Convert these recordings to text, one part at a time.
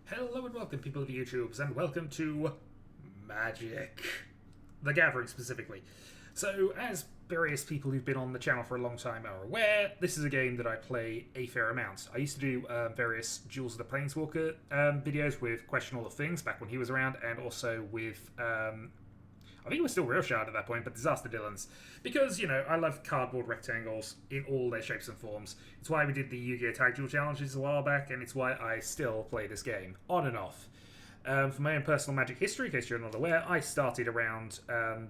Hello and welcome, people of YouTubes, and welcome to Magic the Gathering specifically. So, as various people who've been on the channel for a long time are aware, this is a game that I play a fair amount. I used to do various Jewels of the Planeswalker videos with Question All the Things back when he was around, and also with I think it was still Real Shard at that point, but Disaster Dylans. Because, you know, I love cardboard rectangles in all their shapes and forms. It's why we did the Yu-Gi-Oh! Tag Duel Challenges a while back, and it's why I still play this game, on and off. For my own personal Magic history, in case you're not aware, I started around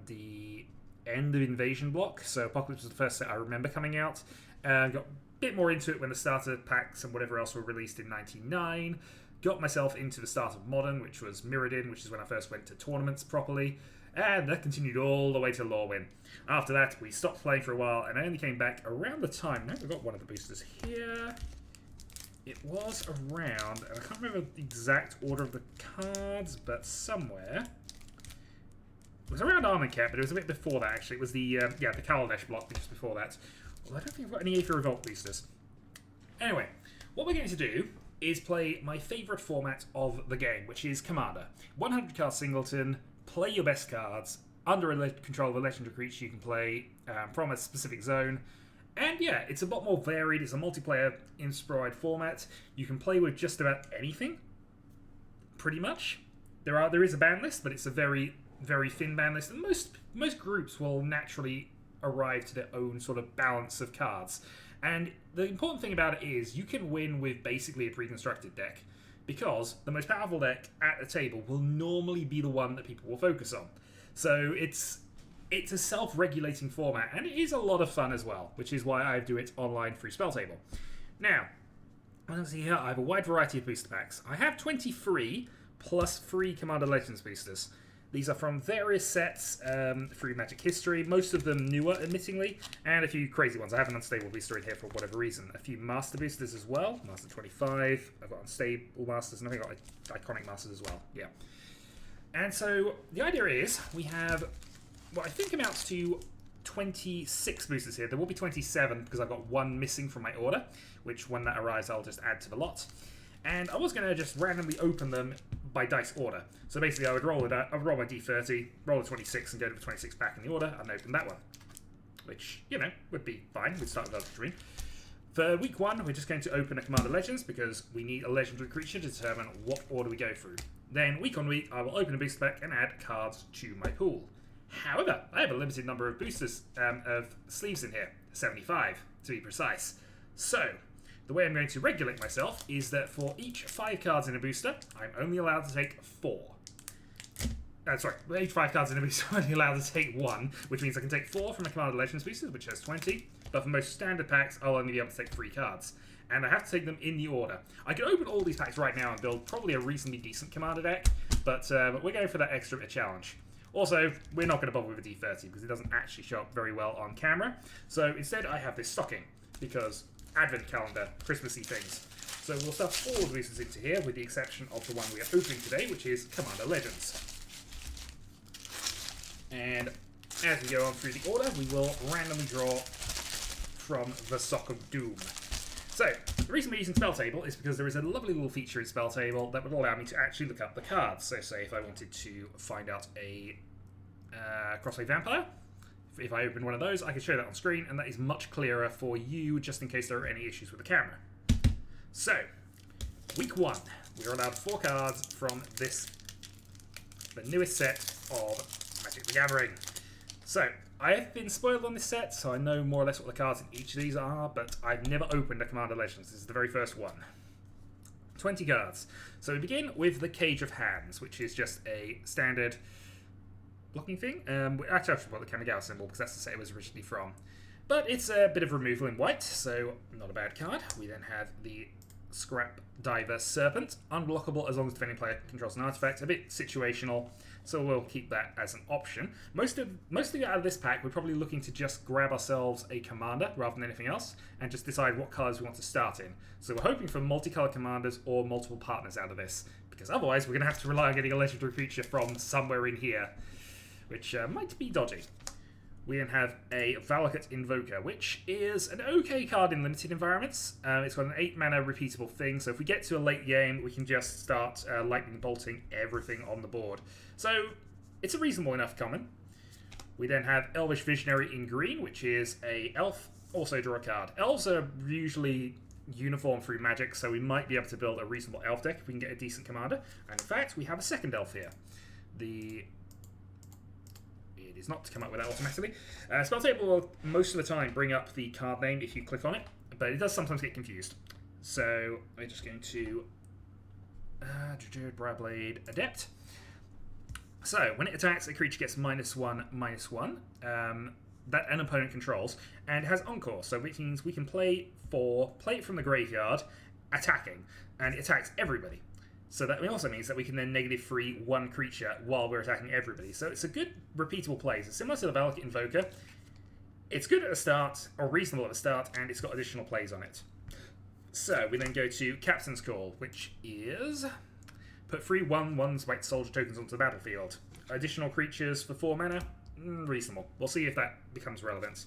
the end of Invasion Block, so Apocalypse was the first set I remember coming out. Got a bit more into it when the starter packs and whatever else were released in '99. Got myself into the start of Modern, which was Mirrodin, which is when I first went to tournaments properly. And that continued all the way to Lorwyn. After that, we stopped playing for a while, and I only came back around the time... Now we've got one of the boosters here. It was around... And I can't remember the exact order of the cards, but somewhere... It was around Armenket, but it was a bit before that, actually. It was the Kaladesh block just before that. Well, I don't think I've got any Aether Revolt boosters. Anyway, what we're going to do is play my favourite format of the game, which is Commander. 100 card singleton... Play your best cards under control of a legendary creature you can play from a specific zone. And yeah, it's a lot more varied. It's a multiplayer inspired format. You can play with just about anything, pretty much. There is a ban list, but it's a very, very thin ban list. And most groups will naturally arrive to their own sort of balance of cards. And the important thing about it is you can win with basically a pre-constructed deck. Because the most powerful deck at the table will normally be the one that people will focus on. So it's a self-regulating format, and it is a lot of fun as well, which is why I do it online through Spelltable. Now, let's see here, I have a wide variety of booster packs. I have 23 plus 3 Commander Legends boosters. These are from various sets through Magic history, most of them newer, admittingly, and a few crazy ones. I have an Unstable booster in here for whatever reason. A few Master boosters as well, Master 25. I've got Unstable Masters, and I've got Iconic Masters as well, yeah. And so, the idea is, we have what I think amounts to 26 boosters here. There will be 27, because I've got one missing from my order, which when that arrives, I'll just add to the lot. And I was going to just randomly open them by dice order. So basically I would roll it out, I would roll my d30, roll a 26 and go to the 26 back in the order and open that one. Which, you know, would be fine. We'd start with Elder Dream. For week 1, we're just going to open a Commander Legends because we need a legendary creature to determine what order we go through. Then week on week, I will open a booster pack and add cards to my pool. However, I have a limited number of boosters of sleeves in here, 75 to be precise. So, the way I'm going to regulate myself is that for each 5 cards in a booster, I'm only allowed to take 4. For each 5 cards in a booster, I'm only allowed to take 1, which means I can take 4 from a Commander Legends booster, which has 20, but for most standard packs, I'll only be able to take 3 cards. And I have to take them in the order. I could open all these packs right now and build probably a reasonably decent Commander deck, but we're going for that extra bit of challenge. Also, we're not going to bother with a D30 because it doesn't actually show up very well on camera. So instead, I have this stocking because Advent calendar, Christmassy things. So we'll stuff all the boosters into here, with the exception of the one we are opening today, which is Commander Legends. And as we go on through the order, we will randomly draw from the Sock of Doom. So, the reason we're using Spelltable is because there is a lovely little feature in Spelltable that would allow me to actually look up the cards. So say if I wanted to find out a Crossway Vampire, if I open one of those, I can show that on screen, and that is much clearer for you, just in case there are any issues with the camera. So, week 1, we are allowed 4 cards from the newest set of Magic the Gathering. So, I have been spoiled on this set, so I know more or less what the cards in each of these are, but I've never opened a Commander Legends. This is the very first one. 20 cards. So we begin with the Cage of Hands, which is just a standard blocking thing. Actually, I should put the Kamigawa symbol because that's the set it was originally from. But it's a bit of removal in white, so not a bad card. We then have the Scrap Diver Serpent, unblockable as long as the defending player controls an artifact. A bit situational, so we'll keep that as an option. Mostly out of this pack, we're probably looking to just grab ourselves a commander rather than anything else, and just decide what colours we want to start in. So we're hoping for multicolour commanders or multiple partners out of this, because otherwise we're going to have to rely on getting a legendary creature from somewhere in here, which might be dodgy. We then have a Valakut Invoker, which is an okay card in limited environments. It's got an 8 mana repeatable thing, so if we get to a late game, we can just start lightning bolting everything on the board. So it's a reasonable enough common. We then have Elvish Visionary in green, which is a elf. Also draw a card. Elves are usually uniform through Magic, so we might be able to build a reasonable elf deck if we can get a decent commander. And in fact, we have a second elf here. It is not to come up with that automatically. Spell table will most of the time bring up the card name if you click on it, but it does sometimes get confused. So we're just going to Browblade Adept. So when it attacks, a creature gets -1/-1 that an opponent controls, and has Encore, so which means we can play it from the graveyard, attacking, and it attacks everybody. So that also means that we can then -3 one creature while we're attacking everybody. So it's a good repeatable play. So similar to the Valakut Invoker, it's good at the start, or reasonable at the start, and it's got additional plays on it. So we then go to Captain's Call, which is put 3 1/1 white soldier tokens onto the battlefield. Additional creatures for 4 mana, reasonable. We'll see if that becomes relevant.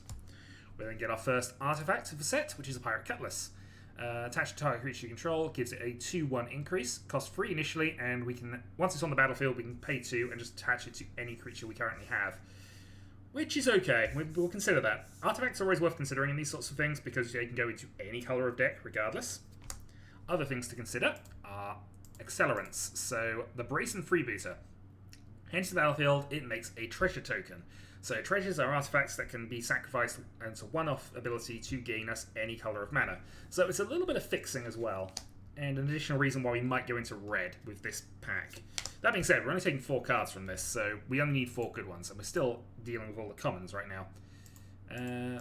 We then get our first artifact of the set, which is a Pirate Cutlass. Attached to target creature you control, gives it a 2/1 increase, costs 3 initially, and we can, once it's on the battlefield, we can pay 2 and just attach it to any creature we currently have. Which is okay, we'll consider that. Artifacts are always worth considering in these sorts of things because they can go into any colour of deck regardless. Other things to consider are accelerants. So the Brazen Freebooter. Enters the battlefield, it makes a treasure token. So treasures are artifacts that can be sacrificed as a one-off ability to gain us any colour of mana. So it's a little bit of fixing as well, and an additional reason why we might go into red with this pack. That being said, we're only taking 4 cards from this, so we only need 4 good ones, and we're still dealing with all the commons right now.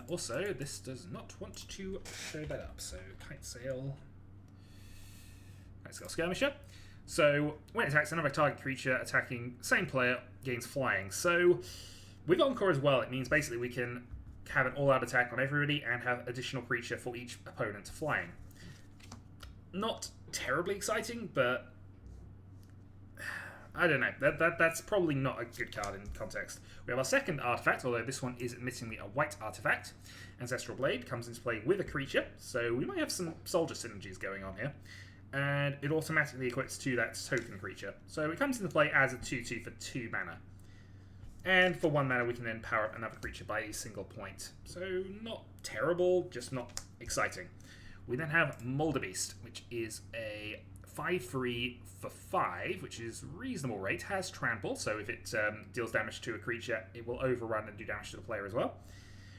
Also, this does not want to show that up, so Kite Sail. Let's go Skirmisher. So when it attacks another target creature attacking same player, gains flying. So with Encore as well, it means basically we can have an all-out attack on everybody and have additional creature for each opponent flying. Not terribly exciting, but I don't know. That's probably not a good card in context. We have our second artifact, although this one is admittedly a white artifact. Ancestral Blade comes into play with a creature, so we might have some soldier synergies going on here. And it automatically equips to that token creature. So it comes into play as a 2/2 for 2 mana. And for 1 mana, we can then power up another creature by a single point. So not terrible, just not exciting. We then have Molderbeast, which is a 5/3 for 5, which is reasonable rate. Has Trample, so if it deals damage to a creature, it will overrun and do damage to the player as well.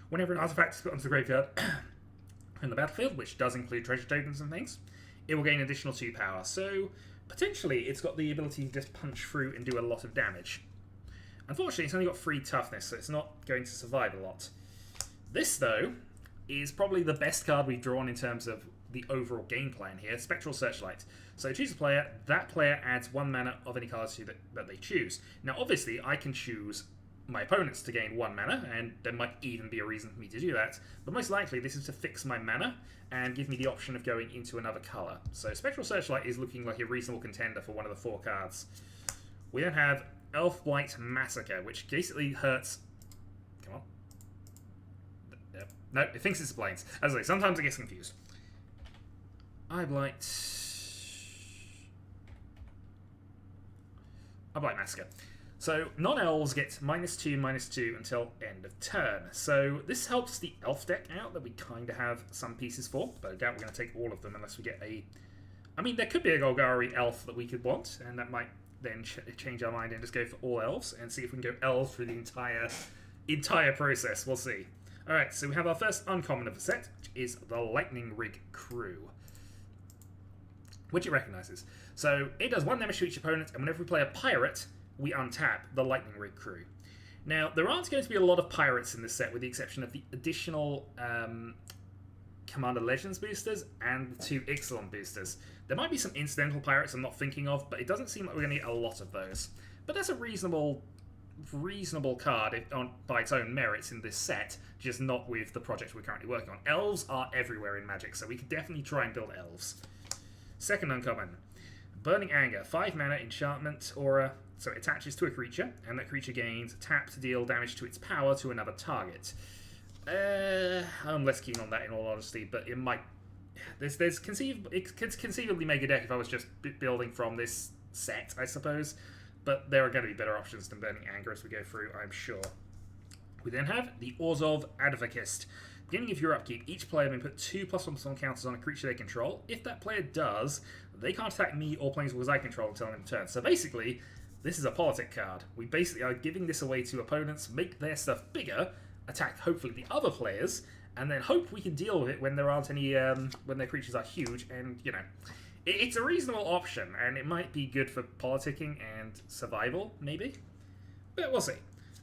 Whenever an artifact is put onto the graveyard in the battlefield, which does include treasure tokens and things, it will gain additional 2 power. So potentially it's got the ability to just punch through and do a lot of damage. Unfortunately, it's only got 3 toughness, so it's not going to survive a lot. This, though, is probably the best card we've drawn in terms of the overall game plan here, Spectral Searchlight. So choose a player, that player adds 1 mana of any cards that they choose. Now, obviously, I can choose my opponents to gain 1 mana, and there might even be a reason for me to do that, but most likely this is to fix my mana and give me the option of going into another colour. So Spectral Searchlight is looking like a reasonable contender for one of the 4 cards. We then have Elfblight Massacre, which basically hurts... Come on. No, it thinks it's planes. As I say, sometimes it gets confused. Eyeblight Massacre. So non-elves get -2/-2 until end of turn. So this helps the elf deck out that we kind of have some pieces for, but I doubt we're going to take all of them unless we get a... I mean, there could be a Golgari elf that we could want, and that might then change our mind and just go for all elves and see if we can go elves through the entire process. We'll see. Alright, so we have our first uncommon of the set, which is the Lightning Rig Crew, which it recognises. So it does 1 damage to each opponent, and whenever we play a pirate, we untap the Lightning Rig Crew. Now, there aren't going to be a lot of pirates in this set, with the exception of the additional Commander Legends boosters and the 2 Ixalan boosters. There might be some incidental pirates I'm not thinking of, but it doesn't seem like we're going to get a lot of those. But that's a reasonable card by its own merits in this set, just not with the project we're currently working on. Elves are everywhere in Magic, so we could definitely try and build elves. Second uncommon, Burning Anger, 5 mana enchantment aura. So it attaches to a creature, and that creature gains tap to deal damage to its power to another target. I'm less keen on that in all honesty, but it might. It could conceivably make a deck if I was just building from this set, I suppose. But there are going to be better options than Burning Anger as we go through, I'm sure. We then have the Orzhov Advocist. Beginning of your upkeep, each player may put 2+1/+1 counters on a creature they control. If that player does, they can't attack me or planeswalkers I control until end of turn. So basically, this is a politic card. We basically are giving this away to opponents, make their stuff bigger, attack hopefully the other players, and then hope we can deal with it when there aren't any, when their creatures are huge, and, you know. It's a reasonable option, and it might be good for politicking and survival, maybe? But we'll see.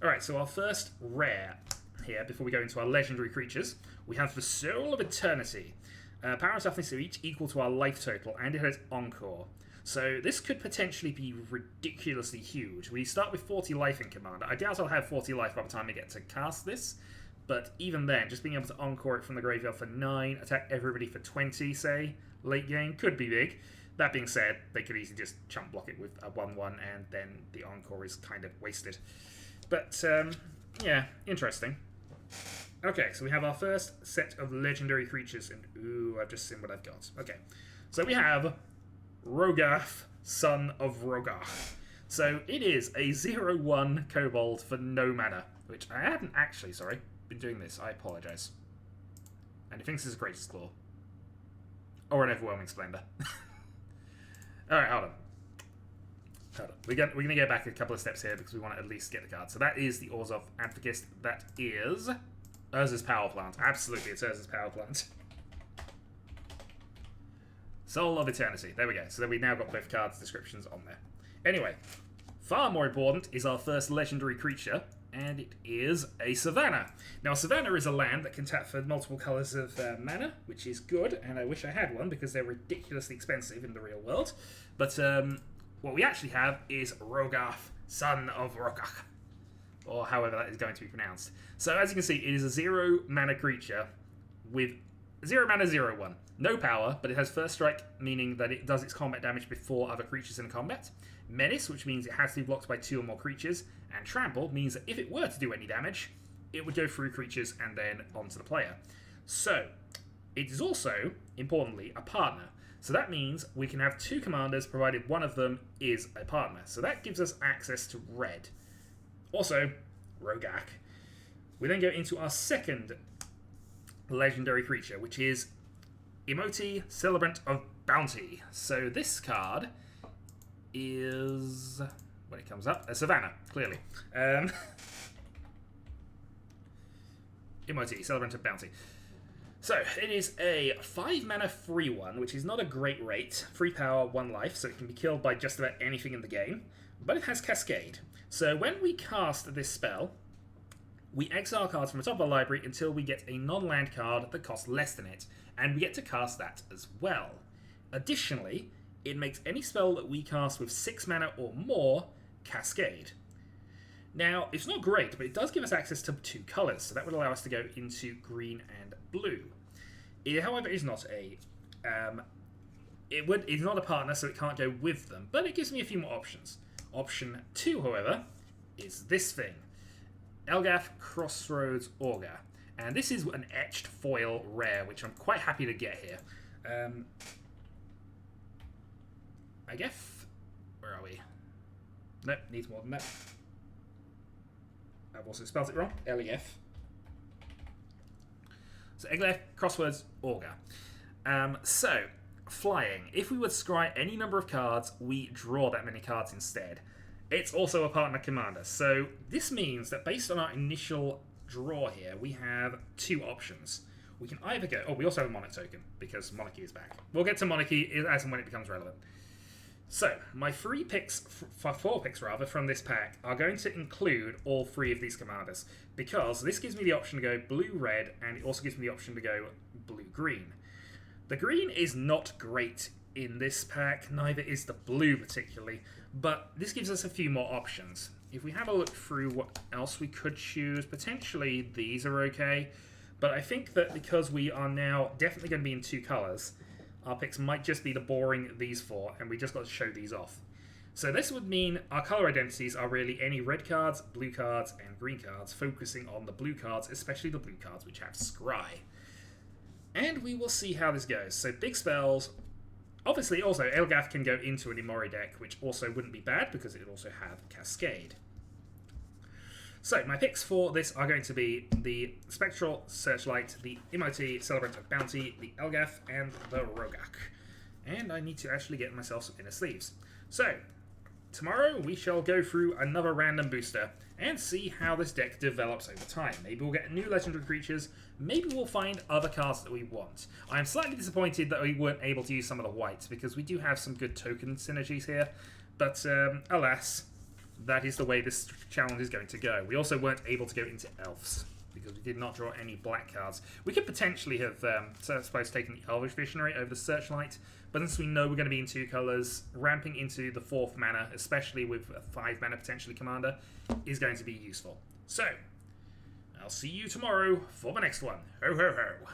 Alright, so our first rare here, before we go into our legendary creatures, we have the Soul of Eternity. Power and toughness are each equal to our life total, and it has Encore. So this could potentially be ridiculously huge. We start with 40 life in Commander. I doubt I'll have 40 life by the time I get to cast this, but even then, just being able to Encore it from the graveyard for 9, attack everybody for 20, say, late game, could be big. That being said, they could easily just chump block it with a 1/1, and then the Encore is kind of wasted. But, yeah, interesting. Okay, so we have our first set of legendary creatures, and ooh, I've just seen what I've got. Okay, so we have Rogarth, Son of Rogarth. So it is a 0/1 kobold for no mana, which I haven't actually, been doing this. I apologise. And he thinks it's a Greatest Claw. Or an Overwhelming Splendor. Alright, hold on. We're going to go back a couple of steps here because we want to at least get the card. So that is the Orzhov Advocist. That is Urza's Power Plant. Absolutely, it's Urza's Power Plant. Soul of Eternity. There we go. So then we've now got both cards' descriptions on there. Anyway, far more important is our first legendary creature, and it is a Savannah. Now, Savannah is a land that can tap for multiple colours of mana, which is good, and I wish I had one because they're ridiculously expensive in the real world. But what we actually have is Rogarth, Son of Rogarth, or however that is going to be pronounced. So as you can see, it is a 0 mana creature with 0 mana 0/1. No power, but it has First Strike, meaning that it does its combat damage before other creatures in combat. Menace, which means it has to be blocked by 2 or more creatures. And Trample means that if it were to do any damage, it would go through creatures and then onto the player. So, it is also, importantly, a partner. So that means we can have 2 commanders, provided one of them is a partner. So that gives us access to red. Also, Rogarth. We then go into our second legendary creature, which is Emoti, Celebrant of Bounty. So this card is, when it comes up, a Savannah, clearly. Emoti, Celebrant of Bounty. So, it is a 5 mana free one, which is not a great rate. 3 power, 1 life, so it can be killed by just about anything in the game. But it has Cascade. So when we cast this spell, we exile cards from the top of our library until we get a non-land card that costs less than it, and we get to cast that as well. Additionally, it makes any spell that we cast with 6 mana or more Cascade. Now, it's not great, but it does give us access to 2 colours, so that would allow us to go into green and blue. It, however, is not a it's not a partner, so it can't go with them, but it gives me a few more options. Option 2, however, is this thing. Elgath Crossroads Augur. And this is an etched foil rare, which I'm quite happy to get here. I guess... Where are we? Nope, needs more than that. I've also spelled it wrong. L-E-F. So, Elgath Crossroads Augur. So, flying. If we would scry any number of cards, we draw that many cards instead. It's also a partner commander. So, this means that based on our initial draw here, we have 2 options. We can either go... Oh, we also have a Monarch token, because Monarchy is back. We'll get to Monarchy as and when it becomes relevant. So, my 4 picks from this pack are going to include all 3 of these commanders, because this gives me the option to go blue-red, and it also gives me the option to go blue-green. The green is not great in this pack, neither is the blue particularly, but this gives us a few more options. If we have a look through what else we could choose, potentially these are okay, but I think that because we are now definitely going to be in 2 colours, our picks might just be the boring these four, and we just got to show these off. So this would mean our color identities are really any red cards, blue cards, and green cards, focusing on the blue cards, especially the blue cards which have Scry. And we will see how this goes. So big spells. Obviously, also, Elgath can go into an Imori deck, which also wouldn't be bad because it would also have Cascade. So, my picks for this are going to be the Spectral Searchlight, the Imoti Celebrant of Bounty, the Elgath, and the Rogak. And I need to actually get myself some inner sleeves. So, tomorrow we shall go through another random booster and see how this deck develops over time. Maybe we'll get new legendary creatures, maybe we'll find other cards that we want. I am slightly disappointed that we weren't able to use some of the whites, because we do have some good token synergies here, but alas, that is the way this challenge is going to go. We also weren't able to go into Elves, because we did not draw any black cards. We could potentially have, I suppose, taken the Elvish Visionary over the Searchlight, but since we know we're going to be in 2 colours, ramping into the 4th mana, especially with a 5 mana potentially commander, is going to be useful. So, I'll see you tomorrow for the next one. Ho ho ho!